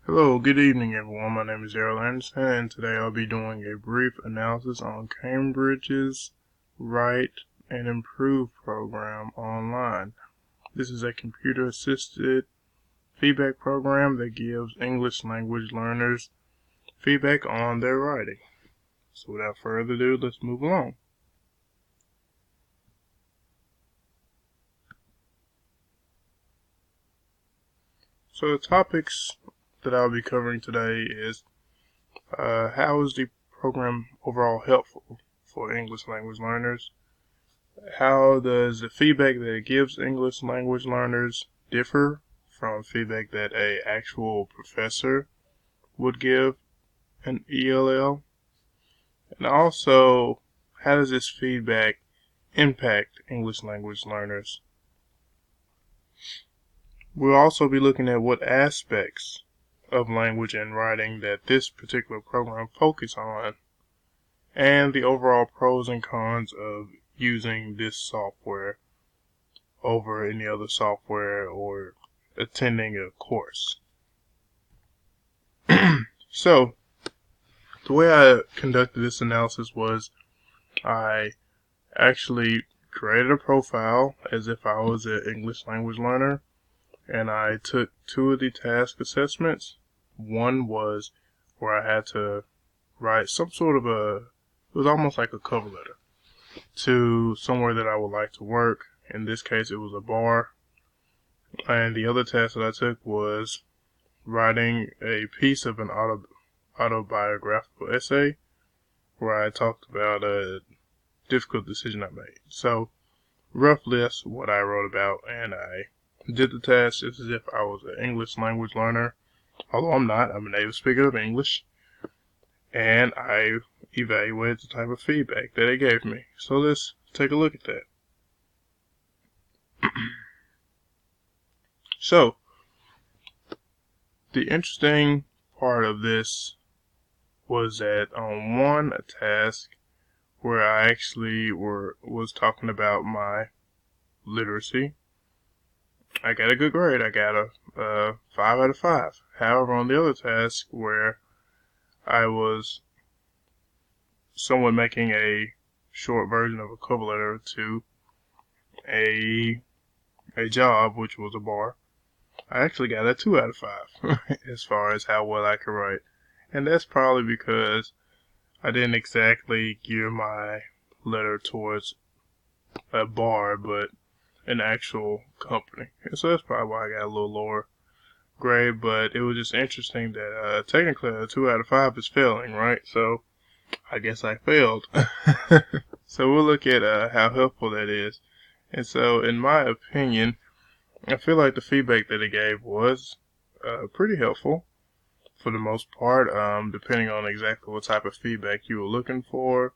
Hello, good evening everyone. My name is Errol Anderson, and today I'll be doing a brief analysis on Cambridge's Write and Improve program online. This is a computer-assisted feedback program that gives English language learners feedback on their writing. So without further ado, let's move along. So the topics that I'll be covering today is how is the program overall helpful for English language learners? How does the feedback that it gives English language learners differ from feedback that an actual professor would give an ELL? And also, how does this feedback impact English language learners? We'll also be looking at what aspects of language and writing that this particular program focuses on, and the overall pros and cons of using this software over any other software or attending a course. So, the way I conducted this analysis was I actually created a profile as if I was an English language learner, and I took two of the task assessments. One was where I had to write some sort of it was almost like a cover letter to somewhere that I would like to work. In this case, it was a bar. And the other task that I took was writing a piece of an autobiographical essay where I talked about a difficult decision I made. So, roughly, that's what I wrote about, and I did the task just as if I was an English language learner, although I'm not. I'm a native speaker of English, and I evaluated the type of feedback that it gave me. So let's take a look at that. So, the interesting part of this was that on one task where I actually was talking about my literacy, I got a good grade. I got a 5 out of 5. However, on the other task where I was somewhat making a short version of a cover letter to a job, which was a bar, I actually got a 2 out of 5 as far as how well I could write. And that's probably because I didn't exactly gear my letter towards a bar, but an actual company. And so that's probably why I got a little lower grade, but it was just interesting that technically a 2 out of 5 is failing, right? So I guess I failed. So we'll look at how helpful that is. And so in my opinion, I feel like the feedback that it gave was pretty helpful for the most part, depending on exactly what type of feedback you were looking for.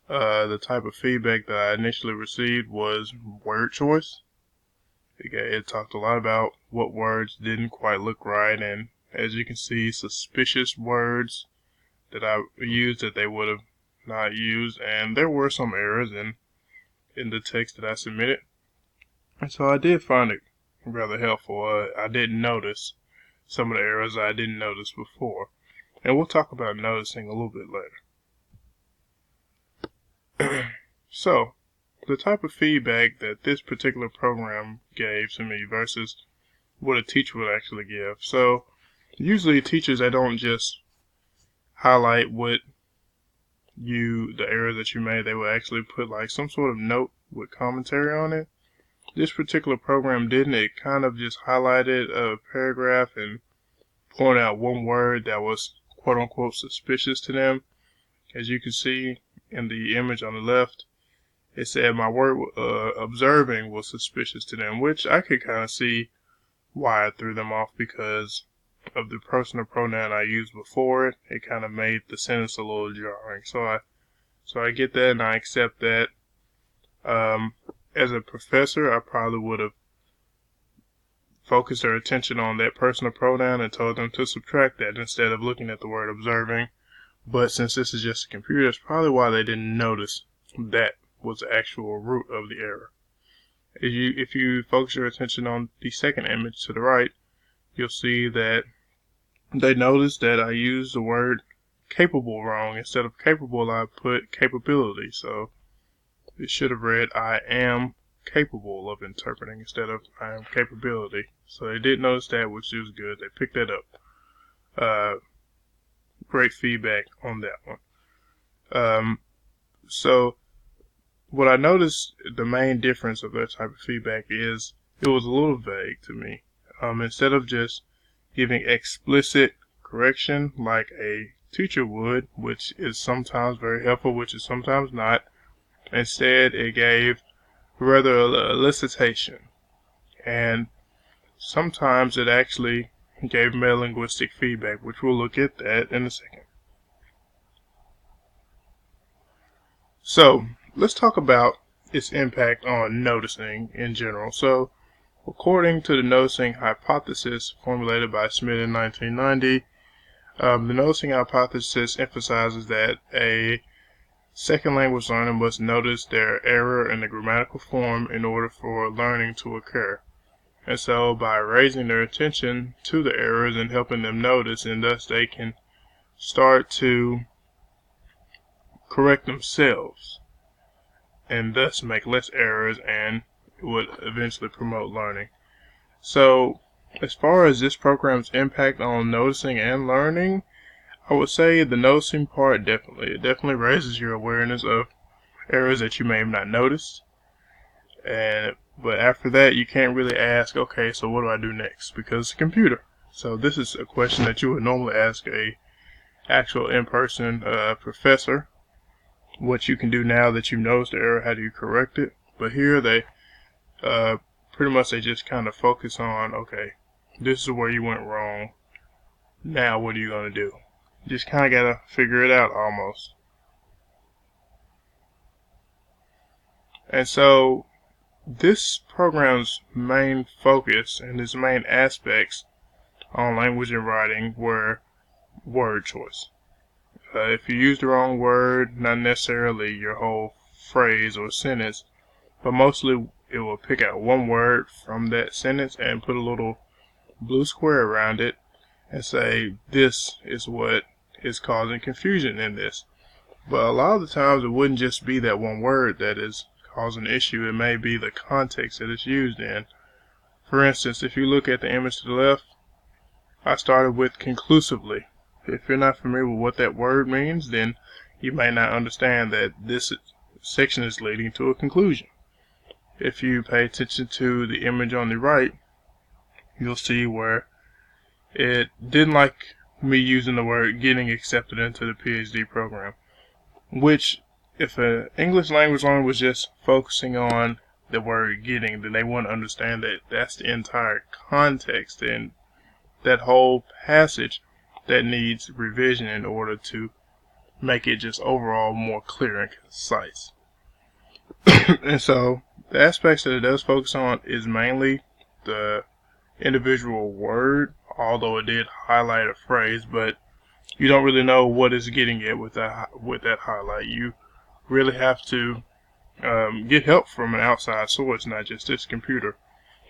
The type of feedback that I initially received was word choice. It talked a lot about what words didn't quite look right, and as you can see, suspicious words that I used that they would have not used, and there were some errors in the text that I submitted. And so I did find it rather helpful. I didn't notice some of the errors I didn't notice before. And we'll talk about noticing a little bit later. So, the type of feedback that this particular program gave to me versus what a teacher would actually give. So, usually teachers, they don't just highlight the error that you made. They will actually put like some sort of note with commentary on it. This particular program didn't. It kind of just highlighted a paragraph and pointed out one word that was quote unquote suspicious to them. As you can see in the image on the left, it said my word observing was suspicious to them, which I could kind of see why I threw them off because of the personal pronoun I used before it. It kind of made the sentence a little jarring. So I get that and I accept that. As a professor, I probably would have focused their attention on that personal pronoun and told them to subtract that instead of looking at the word observing. But since this is just a computer, that's probably why they didn't notice that was the actual root of the error. If you focus your attention on the second image to the right, you'll see that they noticed that I used the word capable wrong. Instead of capable, I put capability. So it should have read I am capable of interpreting instead of I am capability. So they did notice that, which is good. They picked that up. Great feedback on that one. So what I noticed, the main difference of that type of feedback is it was a little vague to me. Instead of just giving explicit correction like a teacher would, which is sometimes very helpful, which is sometimes not, instead it gave rather elicitation. And sometimes it actually gave metalinguistic feedback, which we'll look at that in a second. So let's talk about its impact on noticing in general. So according to the noticing hypothesis formulated by Smith in 1990, the noticing hypothesis emphasizes that a second language learner must notice their error in the grammatical form in order for learning to occur. And so by raising their attention to the errors and helping them notice, and thus they can start to correct themselves and thus make less errors, and it would eventually promote learning. So as far as this program's impact on noticing and learning, I would say the noticing part it definitely raises your awareness of errors that you may have not noticed. But after that, you can't really ask, okay, so what do I do next? Because it's a computer. So this is a question that you would normally ask a actual in-person professor. What you can do now that you've noticed the error, how do you correct it? But here they pretty much they just kind of focus on, okay, this is where you went wrong. Now what are you going to do? Just kind of got to figure it out almost. And so this program's main focus and its main aspects on language and writing were word choice. If you use the wrong word, not necessarily your whole phrase or sentence, but mostly it will pick out one word from that sentence and put a little blue square around it and say, this is what is causing confusion in this. But a lot of the times it wouldn't just be that one word that is causing an issue. It may be the context that it's used in. For instance, if you look at the image to the left, I started with conclusively. If you're not familiar with what that word means, then you may not understand that this section is leading to a conclusion. If you pay attention to the image on the right, you'll see where it didn't like me using the word getting accepted into the PhD program, which if an English language learner was just focusing on the word getting, then they wouldn't understand that that's the entire context and that whole passage that needs revision in order to make it just overall more clear and concise. And so the aspects that it does focus on is mainly the individual word, although it did highlight a phrase, but you don't really know what it's getting at with that highlight. You really have to get help from an outside source, not just this computer.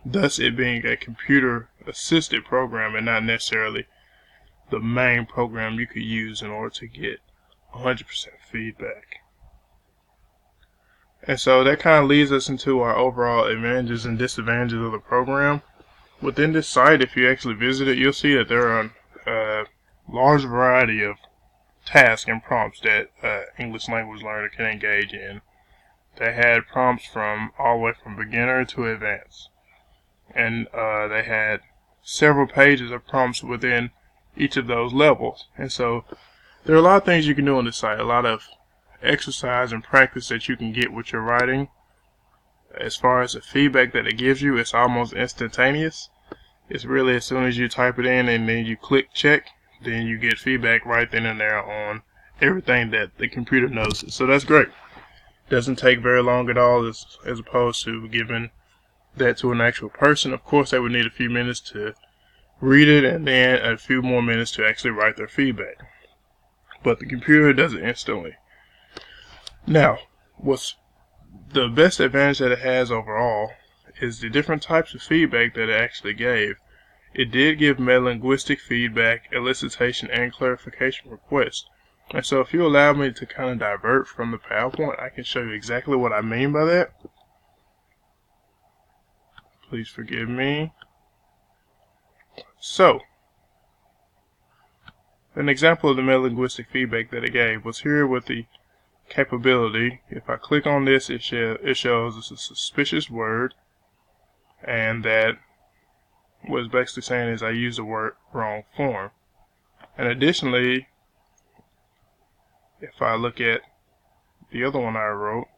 Thus it being a computer assisted program and not necessarily the main program you could use in order to get 100% feedback. And so that kind of leads us into our overall advantages and disadvantages of the program. Within this site, if you actually visit it, you'll see that there are a large variety of tasks and prompts that English language learner can engage in. They had prompts from all the way from beginner to advanced. And they had several pages of prompts within each of those levels. And so there are a lot of things you can do on this site, a lot of exercise and practice that you can get with your writing. As far as the feedback that it gives you, it's almost instantaneous. It's really as soon as you type it in and then you click check, then you get feedback right then and there on everything that the computer knows. So that's great. Doesn't take very long at all as opposed to giving that to an actual person. Of course, they would need a few minutes to read it and then a few more minutes to actually write their feedback. But the computer does it instantly. Now, what's the best advantage that it has overall is the different types of feedback that it actually gave. it did give metalinguistic feedback, elicitation, and clarification requests. And so if you allow me to kind of divert from the PowerPoint, I can show you exactly what I mean by that. Please forgive me. So, an example of the metalinguistic feedback that it gave was here with the capability. If I click on this, it shows it's a suspicious word, and that what it's basically saying is I used the word wrong form. And additionally, if I look at the other one I wrote,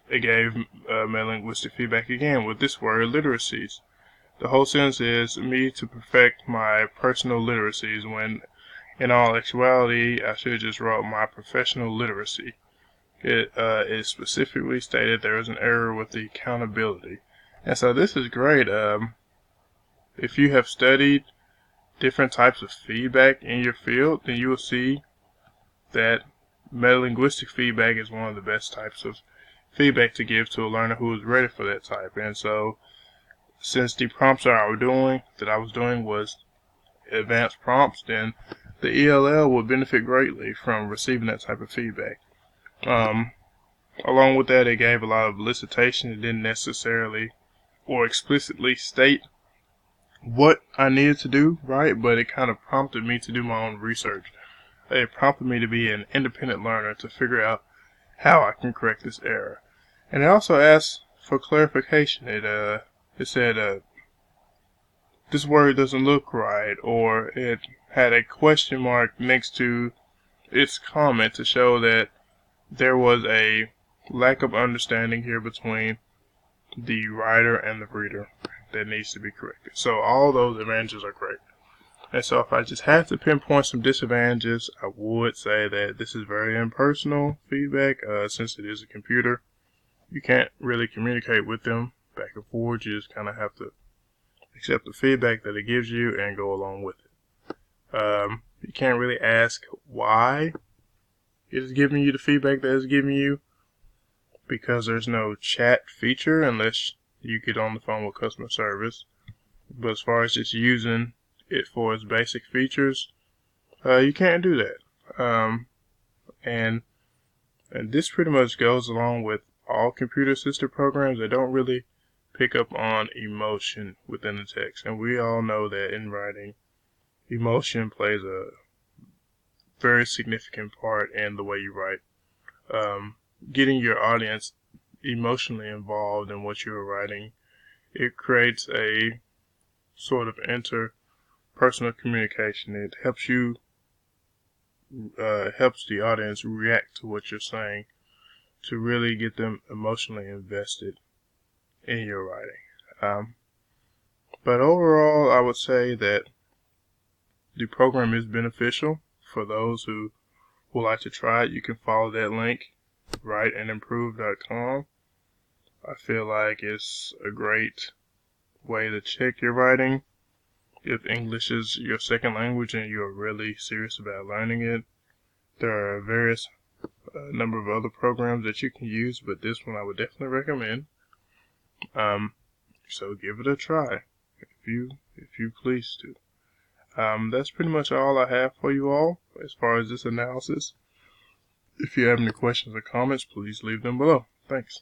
it gave metalinguistic feedback again with this word literacies. The whole sentence is me to perfect my personal literacies, when in all actuality I should just wrote my professional literacy. It is specifically stated there is an error with the accountability. And so this is great. If you have studied different types of feedback in your field, then you will see that metalinguistic feedback is one of the best types of feedback to give to a learner who is ready for that type. And so, since the prompts that I was doing was advanced prompts, then the ELL would benefit greatly from receiving that type of feedback. Along with that, it gave a lot of elicitation. It didn't necessarily or explicitly state what I needed to do, right? But it kind of prompted me to do my own research. It prompted me to be an independent learner to figure out how I can correct this error. And it also asked for clarification. It said this word doesn't look right, or it had a question mark next to its comment to show that there was a lack of understanding here between the writer and the reader that needs to be corrected. So all those advantages are great. And so if I just had to pinpoint some disadvantages, I would say that this is very impersonal feedback. Since it is a computer, you can't really communicate with them back and forth. You just kind of have to accept the feedback that it gives you and go along with it. You can't really ask why it is giving you the feedback that it's giving you, because there's no chat feature unless you get on the phone with customer service. But as far as just using it for its basic features, you can't do that. And this pretty much goes along with all computer assisted programs that don't really pick up on emotion within the text. And we all know that in writing, emotion plays a very significant part in the way you write. Getting your audience emotionally involved in what you're writing, it creates a sort of interpersonal communication. It helps you, helps the audience react to what you're saying to really get them emotionally invested in your writing. But overall, I would say that the program is beneficial for those who would like to try it. You can follow that link, writeandimprove.com. I feel like it's a great way to check your writing. If English is your second language and you're really serious about learning it, there are various number of other programs that you can use, but this one I would definitely recommend. So give it a try if you please to. That's pretty much all I have for you all as far as this analysis. If you have any questions or comments, please leave them below. Thanks.